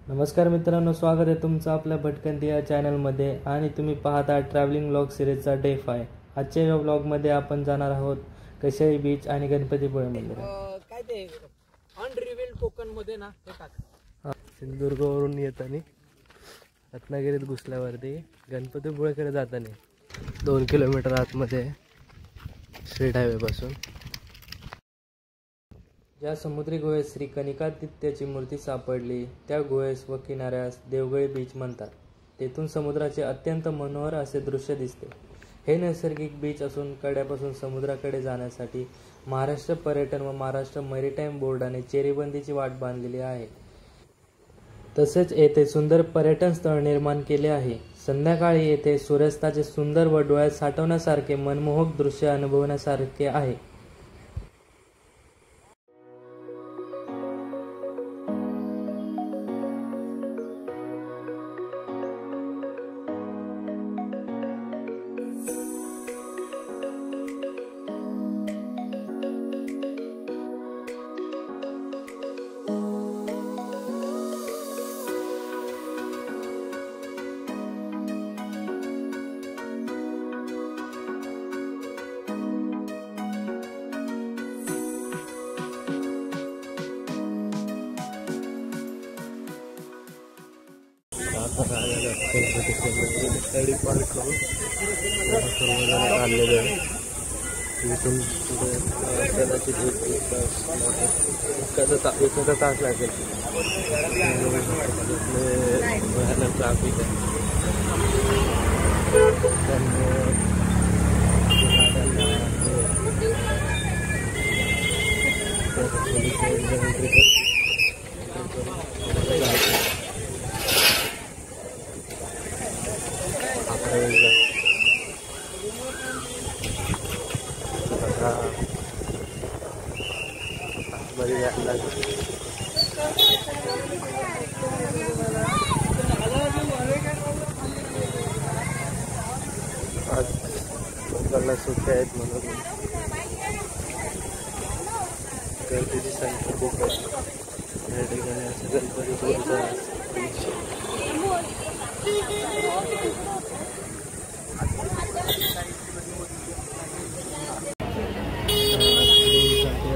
नमस्कार मित्रांनो, स्वागत आहे तुमचं आपल्या भटकंती या चॅनलमध्ये आणि तुम्ही पाहता ट्रॅव्हलिंग व्लॉग सिरीजचा डे 5। आजच्या या व्लॉगमध्ये आपण जाणार आहोत कशाई बीच आणि गणपतीपुळे मंदिर। काय ते अनरिव्हील्ड कोकण मध्ये ना ते टाक। सिंधुदुर्गवरून येताना रत्नागिरीत घुसल्यावरती गणपतीपुळेकडे जाताना 2 किलोमीटर आतमध्ये स्ट्रीट हायवे पासून ज्या समुद्री गुहेत श्री कनिकादित्याची मूर्ती सापडली त्या गुहेस व किनाऱ्यास देवगळी बीच म्हणतात। तेथून समुद्राचे अत्यंत मनोहर असे दृश्य दिसते। हे नैसर्गिक बीच असून कड्यापासून समुद्राकडे जाण्यासाठी महाराष्ट्र पर्यटन व महाराष्ट्र मॅरिटाईम बोर्डाने चेरीबंदीची वाट बांधलेली आहे। तसेच येथे सुंदर पर्यटन स्थळ निर्माण केले आहे। संध्याकाळी येथे सूर्यास्ताचे सुंदर व डोळ्यात साठवण्यासारखे मनमोहक दृश्य अनुभवण्यासारखे आहे। गाडी पार्क करून सर्वजण आलेले आहे। इथून कदाचित एखादा तास लागेल। भयानक ट्रॅफिक आहे। आज लोकांना सुट्ट्या आहेत म्हणून गर्दीची संख्या खूप आहे। या ठिकाणी असं गणपतीपुळेचा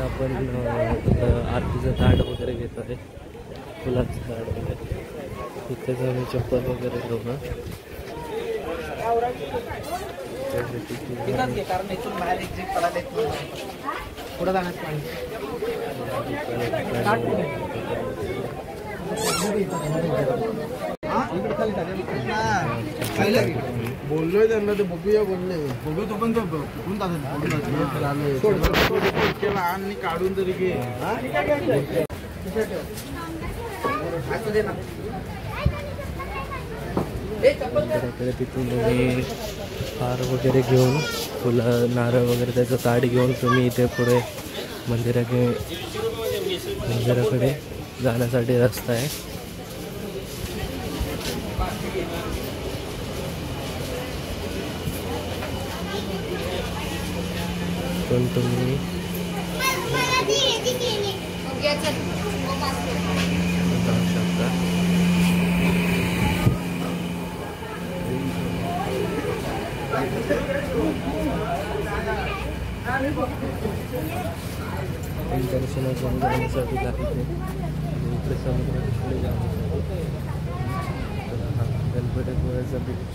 आपण आरतीचं ताट वगैरे घेतो आहे। फुलाचं झाड वगैरे इथेच आम्ही चप्पल वगैरे घेऊ कारण इथून बाहेर एक्झिट पडायला येत नाही, पुढे जाण्याचं बोललोय त्यांना ते बघूया बोलले बघू तो पण आणि काढून तरी घे। तिथून तुम्ही हार वगैरे घेऊन फुलं नारळ वगैरे त्याचं ताट घेऊन तुम्ही इथे पुढे मंदिराकडे जाण्यासाठी रस्ता आहे। पण तुम्ही जाऊ शकता। दर्शनाच्या जाण्यासाठी लागते इकडे समुद्राकडे जाण्यासाठी गणपतीपुळेचा बीच।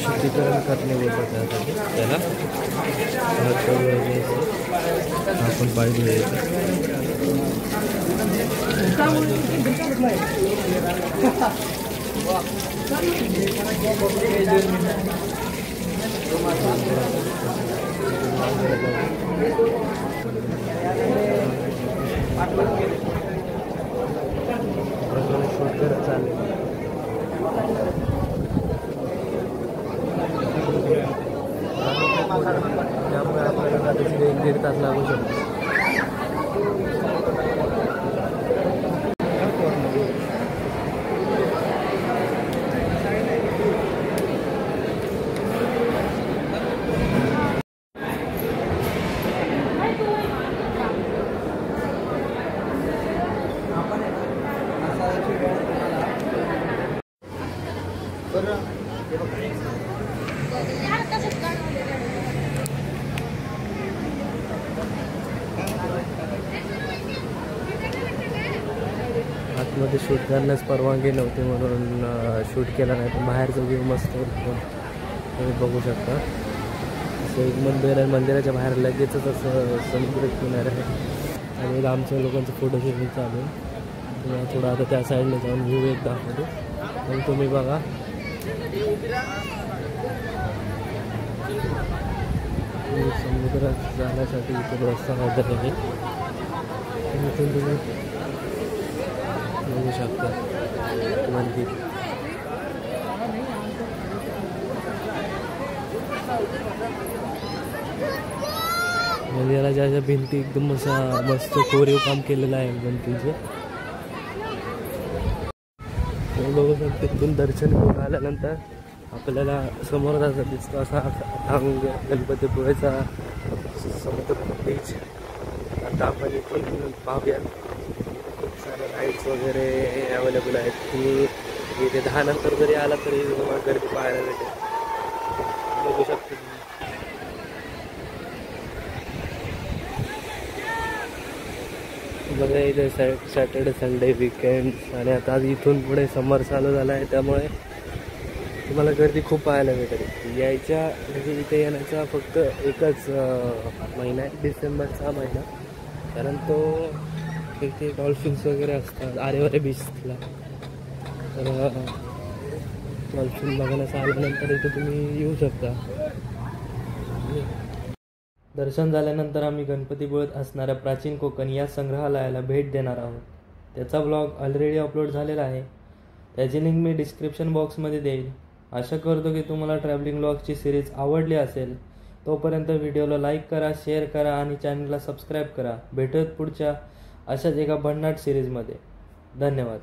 शुद्धीकरण करणे बोलतात त्याला आपण पाहिजे। तास लागू शकतो. आतमध्ये शूट करण्यास परवानगी नव्हती म्हणून शूट केला नाही. पण बाहेरचा व्ह्यू मस्त तुम्ही बघू शकता. असं एक मंदिर आहे, मंदिराच्या बाहेर लगेचच असं समुद्र किनारा आहे आणि आमच्या लोकांचं फोटो शूटिंग चालू आहे. तुम्हाला थोडं आता त्या साईडला जाऊन व्ह्यू एक दाखवतो आणि तुम्ही बघा. समुद्रात जाण्यासाठी इथे रस्ता वगैरे आहे. इथून तुम्ही बघू शकता मंदिर. मंदिराला ज्या भिंती एकदम असा मस्त कोरीव काम केलेलं आहे भिंतीचे. बघू शकता तिथून दर्शन घेऊन आल्यानंतर आपल्याला समोर जायचं दिसतो असा अथांग गणपतीपुळेचा समुद्र बीच. आता आपण इथून पाहूया. खूप सारे राईड्स वगैरे अवेलेबल आहेत. तुम्ही इथे 10 नंतर जरी आला तरी तुम्हाला गर्दी पाहायला भेटेल. बघू शकतो बघा इथे सॅटर्डे संडे वीकेंड आणि आता इथून पुढे समर चालू झाला आहे त्यामुळे तुम्हाला गर्दी खूप पाहायला भेटेल. यायच्या म्हणजे इथे येण्याचा फक्त एकच महिना आहे, डिसेंबरचा महिना. कारण तो इथे डॉल्फिन्स वगैरे असतात आरेवारे बीचला. तर डॉल्फिन बघण्याचं आल्यानंतर इथे तुम्ही येऊ शकता. दर्शन झाल्यानंतर आम्ही गणपतीपुळेत असणाऱ्या प्राचीन कोकण या संग्रहालयाला भेट देणार आहोत. त्याचा ब्लॉग ऑलरेडी अपलोड झालेला आहे. त्याची लिंक मी डिस्क्रिप्शन बॉक्समध्ये देईल. आशा करतो की तुम्हाला ट्रॅव्हलिंग ब्लॉगची सिरीज आवडली असेल. तोपर्यंत व्हिडिओला लाईक करा, शेअर करा आणि चॅनलला सबस्क्राईब करा. भेटूयात पुढच्या अशाच एका भन्नाट सिरीजमध्ये. धन्यवाद.